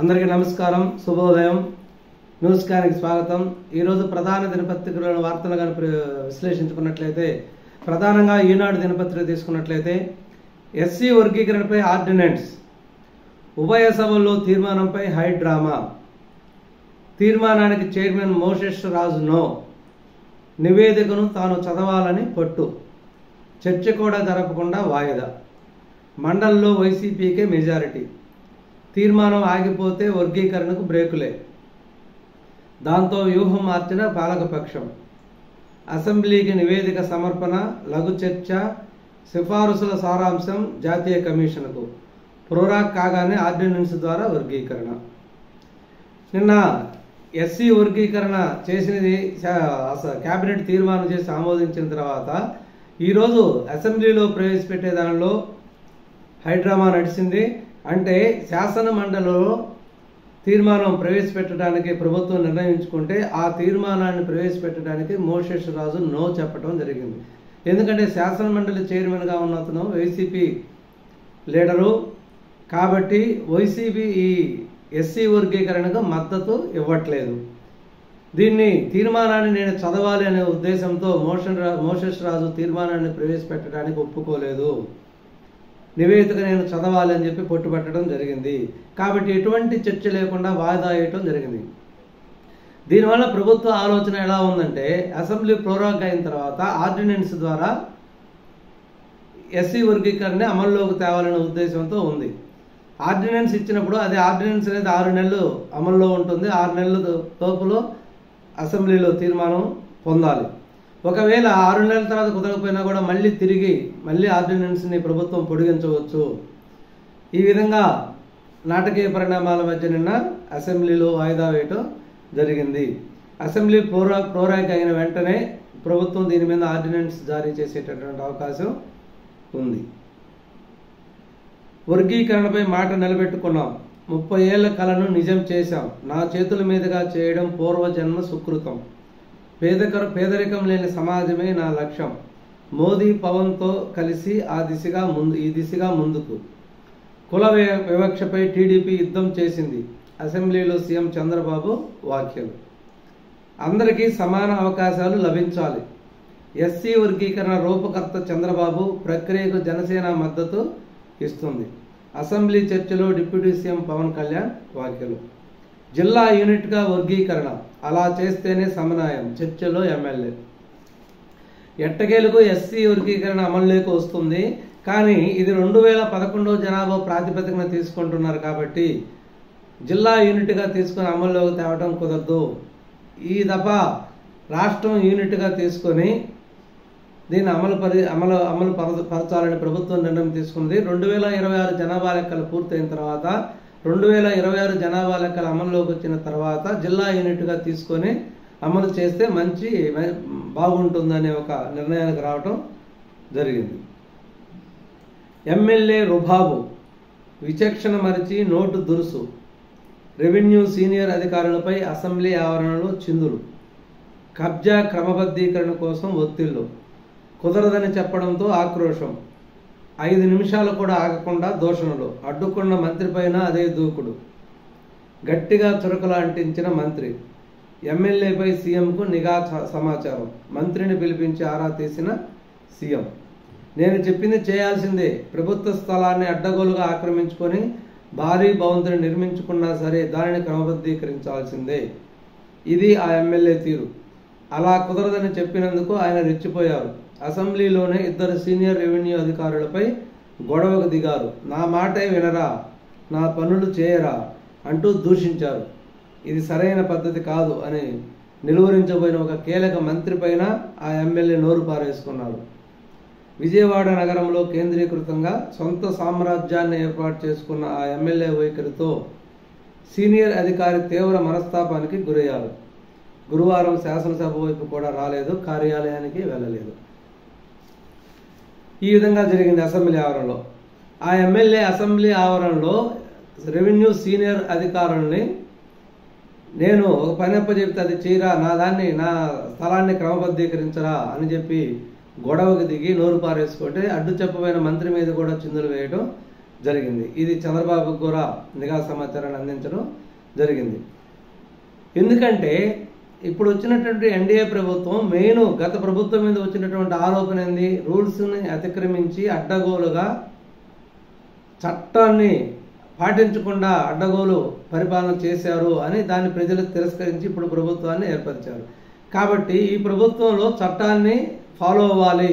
అందరికీ నమస్కారం, శుభోదయం. న్యూస్ స్కాన్కి స్వాగతం. ఈరోజు ప్రధాన దినపత్రికలోని వార్తలు కానీ విశ్లేషించుకున్నట్లయితే, ప్రధానంగా ఈనాడు దినపత్రిక తీసుకున్నట్లయితే ఎస్సీ వర్గీకరణపై ఆర్డినెన్స్, ఉభయ సభల్లో తీర్మానంపై హై డ్రామా, తీర్మానానికి చైర్మన్ మోషేష్ రాజు నో, నివేదికను తాను చదవాలని పట్టు, చర్చ కూడా జరపకుండా వాయిదా, మండలిలో వైసీపీకే మెజారిటీ, తీర్మానం ఆగిపోతే వర్గీకరణకు బ్రేకులే, దాంతో వ్యూహం మార్చిన పాలకపక్షం, అసెంబ్లీకి నివేదిక సమర్పణ, లఘు చర్చ, సిఫారసుల సారాంశం జాతీయ కమిషన్కు, ప్రోరాక్ కాగానే ఆర్డినెన్స్ ద్వారా వర్గీకరణ. నిన్న ఎస్సీ వర్గీకరణ చేసినది కేబినెట్ తీర్మానం చేసి ఆమోదించిన తర్వాత ఈరోజు అసెంబ్లీలో ప్రవేశపెట్టే దానిలో హైడ్రామా నడిచింది. అంటే శాసన మండలిలో తీర్మానం ప్రవేశపెట్టడానికి ప్రభుత్వం నిర్ణయించుకుంటే ఆ తీర్మానాన్ని ప్రవేశపెట్టడానికి మోషేష్ రాజు నో చెప్పడం జరిగింది. ఎందుకంటే శాసన మండలి చైర్మన్గా ఉన్న అతను వైసీపీ లీడరు కాబట్టి వైసీపీ ఈ ఎస్సీ వర్గీకరణకు మద్దతు ఇవ్వట్లేదు. దీన్ని తీర్మానాన్ని నేను చదవాలి అనే ఉద్దేశంతో మోషేష్ రాజు తీర్మానాన్ని ప్రవేశపెట్టడానికి ఒప్పుకోలేదు. నివేదిక నేను చదవాలి అని చెప్పి పట్టుబట్టడం జరిగింది. కాబట్టి ఎటువంటి చర్చ లేకుండా వాయిదా వేయటం జరిగింది. దీనివల్ల ప్రభుత్వ ఆలోచన ఎలా ఉందంటే, అసెంబ్లీ ప్రోరాక్ అయిన తర్వాత ఆర్డినెన్స్ ద్వారా ఎస్సీ వర్గీకరణ అమల్లోకి తేవాలనే ఉద్దేశంతో ఉంది. ఆర్డినెన్స్ ఇచ్చినప్పుడు అది ఆర్డినెన్స్ అనేది 6 నెలలు అమల్లో ఉంటుంది. 6 నెలల లోపులో అసెంబ్లీలో తీర్మానం పొందాలి. ఒకవేళ 6 నెలల తర్వాత కుదరకపోయినా కూడా మళ్ళీ ఆర్డినెన్స్ని ప్రభుత్వం పొడిగించవచ్చు. ఈ విధంగా నాటకీయ పరిణామాల మధ్య నిన్న అసెంబ్లీలో వాయిదా వేయటం జరిగింది. అసెంబ్లీ ప్రోరాక్ అయిన వెంటనే ప్రభుత్వం దీని మీద ఆర్డినెన్స్ జారీ చేసేటటువంటి అవకాశం ఉంది. వర్గీకరణపై మాట నిలబెట్టుకున్నాం, 30 ఏళ్ల కలను నిజం చేశాం, నా చేతుల మీదుగా చేయడం పూర్వజన్మ సుకృతం, పేదరికం లేని సమాజమే నా లక్ష్యం, మోదీ పవన్తో కలిసి ఈ దిశగా ముందుకు, కుల వివక్షపై టీడీపీ యుద్ధం చేసింది, అసెంబ్లీలో సీఎం చంద్రబాబు వ్యాఖ్యలు, అందరికీ సమాన అవకాశాలు లభించాలి, ఎస్సీ వర్గీకరణ రూపకర్త చంద్రబాబు, ప్రక్రియకు జనసేన మద్దతు ఇస్తుంది, అసెంబ్లీ చర్చలో డిప్యూటీ సీఎం పవన్ కళ్యాణ్ వ్యాఖ్యలు, జిల్లా యూనిట్గా వర్గీకరణ, అలా చేస్తేనే సమన్వయం, చర్చలో ఎమ్మెల్యే. ఎట్టకేలకు ఎస్సీ వర్గీకరణ అమల్లోకి వస్తుంది. కానీ ఇది 2011 జనాభా ప్రాతిపదికన తీసుకుంటున్నారు కాబట్టి జిల్లా యూనిట్గా తీసుకొని అమల్లోకి తేవడం కుదరదు. ఈ దఫా రాష్ట్రం యూనిట్గా తీసుకొని దీన్ని అమలు పరచాలని ప్రభుత్వం నిర్ణయం తీసుకుంది. 2026 జనాభా లెక్కలు పూర్తయిన తర్వాత 2026 జనాభా లెక్కలు అమల్లోకి వచ్చిన తర్వాత జిల్లా యూనిట్గా తీసుకొని అమలు చేస్తే బాగుంటుందనే ఒక నిర్ణయానికి రావటం జరిగింది. ఎమ్మెల్యే రుబాబు, విచక్షణ మరిచి నోటు దురుసు, రెవెన్యూ సీనియర్ అధికారులపై అసెంబ్లీ ఆవరణలో చిందులు, కబ్జా క్రమబద్ధీకరణ కోసం ఒత్తిళ్లు, కుదరదని చెప్పడంతో ఆక్రోశం, 5 నిమిషాలు కూడా ఆగకుండా దూషణలు, అడ్డుకున్న మంత్రిపైన అదే దూకుడు, గట్టిగా చురకలు అంటించిన మంత్రి, ఎమ్మెల్యేపై సీఎంకు నిఘా సమాచారం, మంత్రిని పిలిపించి ఆరా తీసిన సీఎం, నేను చెప్పింది చేయాల్సిందే, ప్రభుత్వ స్థలాన్ని అడ్డగోలుగా ఆక్రమించుకొని భారీ భవంతిని నిర్మించుకున్నా సరే దానిని క్రమబద్ధీకరించాల్సిందే, ఇది ఆ ఎమ్మెల్యే తీరు. అలా కుదరదని చెప్పినందుకు ఆయన రెచ్చిపోయారు. అసెంబ్లీలోనే 2 సీనియర్ రెవెన్యూ అధికారులపై గొడవకు దిగారు. నా మాటే వినరా, నా పనులు చేయరా అంటూ దూషించారు. ఇది సరైన పద్ధతి కాదు అని నిలువరించబోయిన ఒక కీలక మంత్రి పైన ఆ ఎమ్మెల్యే నోరు పారేసుకున్నారు. విజయవాడ నగరంలో కేంద్రీకృతంగా సొంత సామ్రాజ్యాన్ని ఏర్పాటు చేసుకున్న ఆ ఎమ్మెల్యే వైఖరితో సీనియర్ అధికారి తీవ్ర మనస్తాపానికి గురయ్యారు. గురువారం శాసనసభ వైపు కూడా రాలేదు, కార్యాలయానికి వెళ్ళలేదు. ఈ విధంగా జరిగింది అసెంబ్లీ ఆవరణలో. ఆ ఎమ్మెల్యే అసెంబ్లీ ఆవరణలో రెవెన్యూ సీనియర్ అధికారుల్ని నేను ఒక పని అప్పచెప్తే అది చేయరా, నా స్థలాన్ని క్రమబద్ధీకరించరా అని చెప్పి గొడవకు దిగి నోరు పారేసుకుంటే అడ్డు చెప్పబోయిన మంత్రి మీద కూడా చిందులు వేయడం జరిగింది. ఇది చంద్రబాబు కూడా నిఘా సమాచారాన్ని అందించడం జరిగింది. ఎందుకంటే ఇప్పుడు వచ్చినటువంటి ఎన్డీఏ ప్రభుత్వం మెయిన్ గత ప్రభుత్వం మీద వచ్చినటువంటి ఆరోపణ ఏంది, రూల్స్ని అతిక్రమించి అడ్డగోలుగా చట్టాన్ని పాటించకుండా అడ్డగోలు పరిపాలన చేశారు అని దాన్ని ప్రజలు తిరస్కరించి ఇప్పుడు ప్రభుత్వాన్ని ఏర్పరిచారు. కాబట్టి ఈ ప్రభుత్వంలో చట్టాన్ని ఫాలో అవ్వాలి,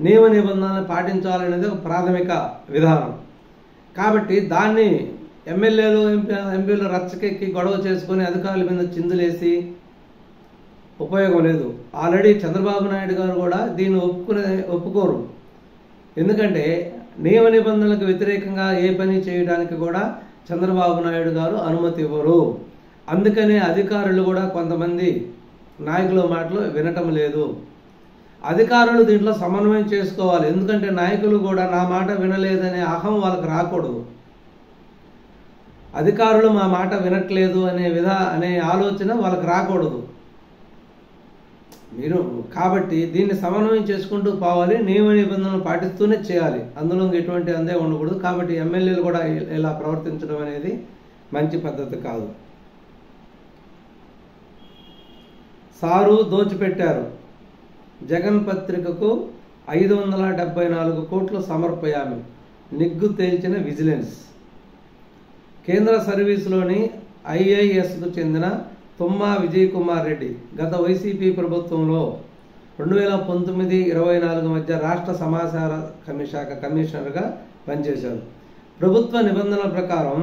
నియమ నిబంధనలను పాటించాలనేది ఒక ప్రాథమిక విధానం. కాబట్టి దాన్ని ఎమ్మెల్యేలు ఎంపీలు రచ్చకెక్కి గొడవ చేసుకొని అధికారుల మీద చిందులేసి ఉపయోగం లేదు. ఆల్రెడీ చంద్రబాబు నాయుడు గారు కూడా దీన్ని ఒప్పుకోరు. ఎందుకంటే నియమ నిబంధనలకు వ్యతిరేకంగా ఏ పని చేయడానికి కూడా చంద్రబాబు నాయుడు గారు అనుమతి ఇవ్వరు. అందుకనే అధికారులు కూడా కొంతమంది నాయకుల మాటలు వినటం లేదు. అధికారులు దీంట్లో సమన్వయం చేసుకోవాలి. ఎందుకంటే నాయకులు కూడా నా మాట వినలేదనే అహం వాళ్ళకి రాకూడదు. అధికారులు మా మాట వినట్లేదు అనే ఆలోచన వాళ్ళకి రాకూడదు. కాబట్టి దీన్ని సమన్వయం చేసుకుంటూ పోవాలి, నియమ నిబంధనలు పాటిస్తూనే చేయాలి. అందులో ఎటువంటి అందే ఉండకూడదు. కాబట్టి ఎమ్మెల్యేలు కూడా ఇలా ప్రవర్తించడం అనేది మంచి పద్ధతి కాదు. సారు దోచిపెట్టారు, జగన్ పత్రికకు 574 కోట్లు సమర్పయామి, నిగ్గు తేల్చిన విజిలెన్స్. కేంద్ర సర్వీసులోని ఐఏఎస్కు చెందిన తుమ్మా విజయ్ కుమార్ రెడ్డి గత వైసీపీ ప్రభుత్వంలో 2019-24 మధ్య రాష్ట్ర సమాచార శాఖ కమిషనర్గా పనిచేశారు. ప్రభుత్వ నిబంధనల ప్రకారం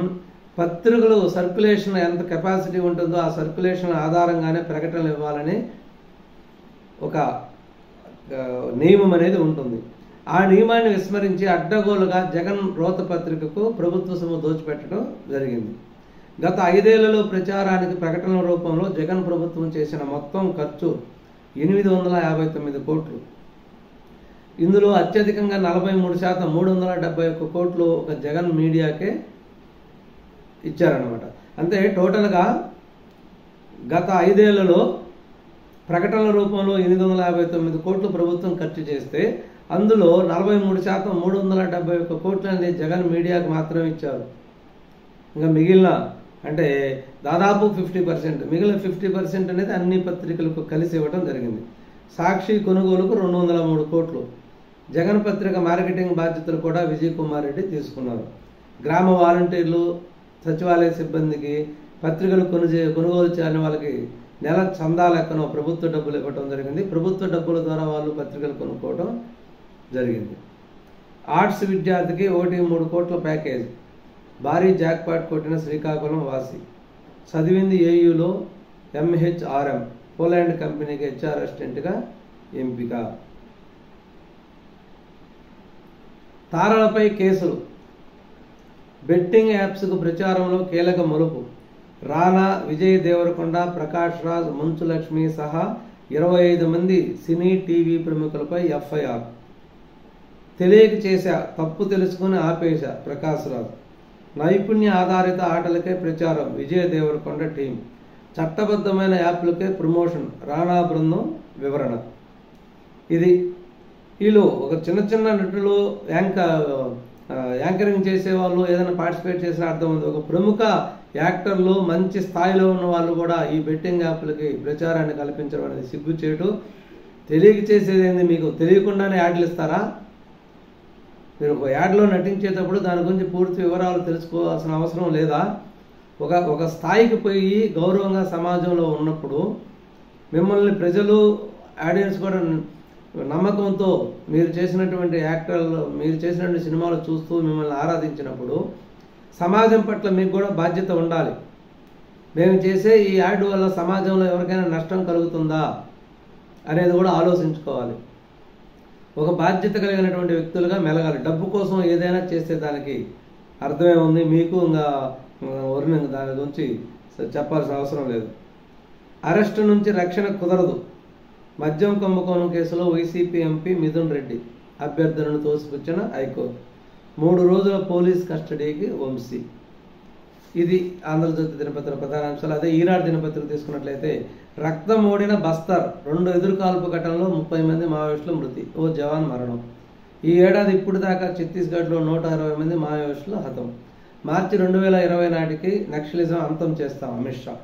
పత్రికలు సర్క్యులేషన్ ఎంత కెపాసిటీ ఉంటుందో ఆ సర్క్యులేషన్ ఆధారంగానే ప్రకటనలు ఇవ్వాలని ఒక నియమం అనేది ఉంటుంది. ఆ నియమాన్ని విస్మరించి అడ్డగోలుగా జగన్ రోత పత్రికకు ప్రభుత్వ సొమ్ము దోచిపెట్టడం జరిగింది. గత 5 ఏళ్లలో ప్రచారానికి ప్రకటనల రూపంలో జగన్ ప్రభుత్వం చేసిన మొత్తం ఖర్చు 859 కోట్లు. ఇందులో అత్యధికంగా 43% 371 కోట్లు ఒక జగన్ మీడియాకే ఇచ్చారన్నమాట. అంటే టోటల్గా గత 5 ఏళ్లలో ప్రకటనల రూపంలో 859 కోట్లు ప్రభుత్వం ఖర్చు చేస్తే అందులో 43% 371 కోట్లు అనేది జగన్ మీడియాకు మాత్రమే ఇచ్చారు. ఇంకా మిగిలిన అంటే దాదాపు 50%, మిగిలిన 50% అనేది అన్ని పత్రికలకు కలిసి ఇవ్వడం జరిగింది. సాక్షి కొనుగోలుకు 203 కోట్లు. జగన్ పత్రిక మార్కెటింగ్ బాధ్యతలు కూడా విజయ్ కుమార్ రెడ్డి తీసుకున్నారు. గ్రామ వాలంటీర్లు, సచివాలయ సిబ్బందికి పత్రికలు కొనుగోలు చేయాలని వాళ్ళకి నెల చందా లెక్కన ప్రభుత్వ డబ్బులు ఇవ్వడం జరిగింది. ప్రభుత్వ డబ్బుల ద్వారా వాళ్ళు పత్రికలు కొనుక్కోవడం జరిగింది. ఆర్ట్స్ విద్యార్థికి 1.3 కోట్ల ప్యాకేజ్. భారీ జాక్పాట్ కొట్టిన శ్రీకాకుళం వాసి. చదివింది ఏయూలో MHRM, పోలాండ్ కంపెనీకి HR అసిస్టెంట్గా ఎంపిక. తారలపై కేసులు. బెట్టింగ్ యాప్స్కు ప్రచారంలో కీలక మలుపు. రానా, విజయ్ దేవరకొండ, ప్రకాష్ రాజ్, మంచు లక్ష్మి సహా 25 మంది సినీ టీవీ ప్రముఖులపై FIR. తెలియక చేశా, తప్పు తెలుసుకుని ఆపేశా ప్రకాష్ రాజ్. నైపుణ్య ఆధారిత ఆటలకే ప్రచారం, విజయ్ దేవరకొండ టీం. చట్టబద్ధమైన యాప్లకే ప్రమోషన్, రానా బృందం వివరణ. ఇది వీళ్ళు ఒక చిన్న నటులు, యాంకరింగ్ చేసేవాళ్ళు ఏదైనా పార్టిసిపేట్ చేసిన అర్థం ఉంది. ఒక ప్రముఖ యాక్టర్లు, మంచి స్థాయిలో ఉన్న వాళ్ళు కూడా ఈ బెట్టింగ్ యాప్లకి ప్రచారాన్ని కల్పించడం అనేది సిగ్గుచేటు. తెలియక చేసేది ఏంది? మీకు తెలియకుండానే యాడ్లు ఇస్తారా? మీరు ఒక యాడ్లో నటించేటప్పుడు దాని గురించి పూర్తి వివరాలు తెలుసుకోవాల్సిన అవసరం లేదా? ఒక స్థాయికి పోయి గౌరవంగా సమాజంలో ఉన్నప్పుడు మిమ్మల్ని ప్రజలు, ఆడియన్స్ కూడా నమ్మకంతో మీరు చేసినటువంటి యాక్టర్లు, మీరు చేసినటువంటి సినిమాలు చూస్తూ మిమ్మల్ని ఆరాధించినప్పుడు సమాజం పట్ల మీకు కూడా బాధ్యత ఉండాలి. మేము చేసే ఈ యాడ్ వల్ల సమాజంలో ఎవరికైనా నష్టం కలుగుతుందా అనేది కూడా ఆలోచించుకోవాలి. ఒక బాధ్యత కలిగినటువంటి వ్యక్తులుగా మెలగాలి. డబ్బు కోసం ఏదైనా చేసే దానికి అర్థమే ఉంది. మీకు ఇంకా దాని గురించి చెప్పాల్సిన అవసరం లేదు. అరెస్టు నుంచి రక్షణ కుదరదు. మద్యం కుంభకోణం కేసులో వైసీపీ ఎంపీ మిథున్ రెడ్డి అభ్యర్థనను తోసిపుచ్చిన హైకోర్టు. 3 రోజుల పోలీస్ కస్టడీకి వంశీ. ఇది ఆంధ్రజ్యోతి దినపత్రిక ప్రధాన అంశాలు. అదే ఈనాడు దినపత్రిక తీసుకున్నట్లయితే రక్తం ఓడిన బస్తర్, 2 ఎదురుకాల్పు ఘటనలో 30 మంది మావోయిస్టులు మృతి, ఓ జవాన్ మరణం. ఈ ఏడాది ఇప్పుడు దాకా ఛత్తీస్గఢ్లో 160 మంది మావోయిస్టులు హతం. మార్చి 2020 నాటికి నక్సలిజం అంతం చేస్తాం అమిత్ షా.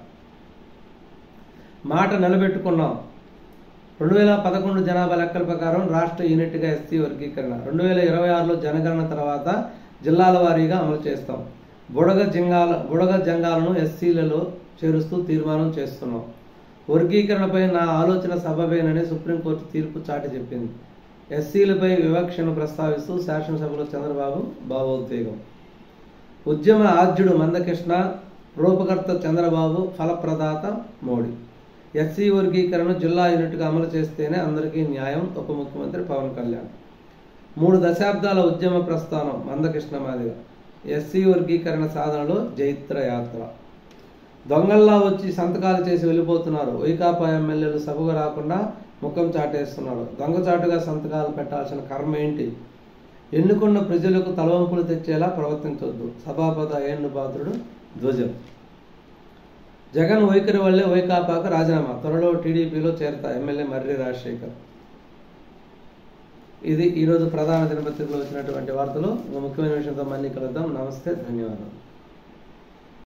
మాట నిలబెట్టుకున్నాం. 2011 జనాభా లెక్కల ప్రకారం రాష్ట్ర యూనిట్గా ఎస్సీ వర్గీకరణ. 2026లో జనగణన తర్వాత జిల్లాల వారీగా అమలు చేస్తాం. బుడగ జంగాలను ఎస్సీలలో చేరుస్తూ తీర్మానం చేస్తున్నాం. వర్గీకరణపై నా ఆలోచన సబబేనని సుప్రీంకోర్టు తీర్పు చాటి చెప్పింది. ఎస్సీలపై వివక్షను ప్రస్తావిస్తూ శాసనసభలో చంద్రబాబు భావోద్వేగం. ఉద్యమ ఆద్యుడు మందకృష్ణ, రూపకర్త చంద్రబాబు, ఫలప్రదాత మోడీ. ఎస్సీ వర్గీకరణ జిల్లా యూనిట్గా అమలు చేస్తేనే అందరికీ న్యాయం. ఉప ముఖ్యమంత్రి పవన్ కళ్యాణ్. 3 దశాబ్దాల ఉద్యమ ప్రస్థానం మందకృష్ణ మాదిగ. ఎస్సీ వర్గీకరణ సాధనలో జైత్ర యాత్ర. దొంగల్లా వచ్చి సంతకాలు చేసి వెళ్ళిపోతున్నారు. వైకాపా ఎమ్మెల్యేలు సభకు రాకుండా ముఖం చాటేస్తున్నారు. దొంగచాటుగా సంతకాలు పెట్టాల్సిన కర్మ ఏంటి? ఎన్నుకున్న ప్రజలకు తలవంపులు తెచ్చేలా ప్రవర్తించవద్దు. సభాపతి అయ్యన్న పాత్రుడు ధ్వజం. జగన్ వైఖరి వల్లే వైకాపాకు రాజీనామా. త్వరలో టీడీపీలో చేరతా ఎమ్మెల్యే మర్రి రాజశేఖర్. ఇది ఈరోజు ప్రధాన దినపత్రికలో వచ్చినటువంటి వార్తలు. ముఖ్యమైన విషయంతో మళ్ళీ కలుద్దాం. నమస్తే, ధన్యవాదాలు.